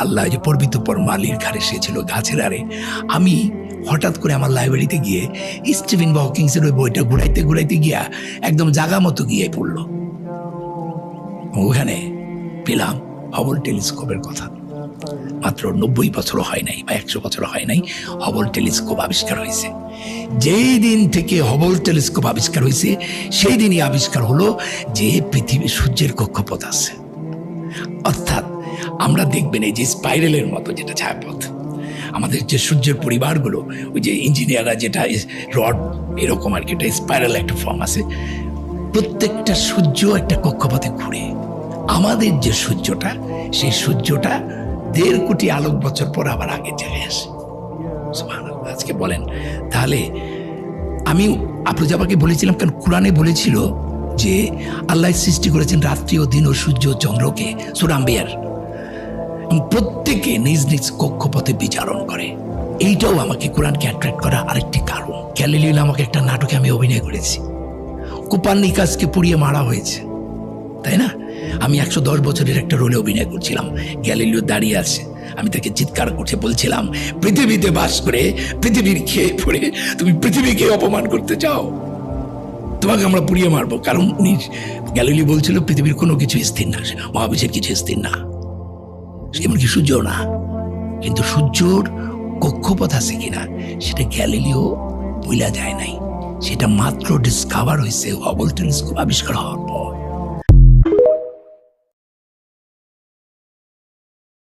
আল্লাহ যে পর্বিত পর মালির ঘাড়ে সে ছিল গাছের আরে। আমি হঠাৎ করে আমার লাইব্রেরিতে গিয়ে স্টিফেন হকিংসের ওই বইটা ঘুরাইতে ঘুরাইতে গিয়া একদম জাগা মতো গিয়ে পড়ল। ওখানে পেলাম হাবল টেলিস্কোপের কথা। মাত্র 90 বছরও হয় নাই বা 100 বছরও হয় নাই হাবল টেলিস্কোপ আবিষ্কার হয়েছে। যেই দিন থেকে হাবল টেলিস্কোপ আবিষ্কার হয়েছে সেই দিনই আবিষ্কার হলো যে পৃথিবী সূর্যের কক্ষপথ আছে। অর্থাৎ আমরা দেখবেন এই যে স্পাইরালের মতো যেটা ছায়াপথ, আমাদের যে সূর্যের পরিবারগুলো ওই যে ইঞ্জিনিয়াররা যেটা রড এরকম আর কি, এটা স্পাইরাল একটা ফর্ম আছে। প্রত্যেকটা সূর্য একটা কক্ষপথে ঘুরে। আমাদের যে সূর্যটা সেই সূর্যটা 1.5 কোটি আলোক বছর পর আবার আগে চলে আসে। সুবহানাল্লাহ। আজকে বলেন তাহলে আমি আবু-জাবারকে বলেছিলাম, কারণ কোরআনে বলেছিল যে আল্লাহ সৃষ্টি করেছেন রাত্রি ও দিন ও সূর্য চন্দ্রকে, সূরা আম্বিয়ার, প্রত্যেকে নিজ নিজ কক্ষপথে বিচরণ করে। এইটাও আমাকে কোরআনকে অ্যাট্রাক্ট করা আরেকটি কারণ। গ্যালিলিও নামক একটা নাটকে আমি অভিনয় করেছি। কোপার্নিকাসকে পুড়িয়ে মারা হয়েছে, তাই না? আমি 110 বছরের একটা রোলে অভিনয় করছিলাম। গ্যালিলিও দাঁড়িয়ে আছে, আমি তাকে চিৎকার করতে বলছিলাম, পৃথিবীতে বাস করে পৃথিবীর খেয়ে পড়ে তুমি পৃথিবীকে অপমান করতে চাও, তোমাকে আমরা পুড়িয়ে মারবো। কারণ উনি গ্যালিলিও বলছিল পৃথিবীর কোনো কিছু স্থির না, মহাবিশ্বের কিছু স্থির না, এমনকি সূর্য না। কিন্তু সূর্যর কক্ষপথ আছে কিনা সেটা গ্যালিলিও বইলা যায় নাই। সেটা মাত্র ডিসকভার হয়েছে হাবল টেলিস্কোপ আবিষ্কার হওয়ার পর।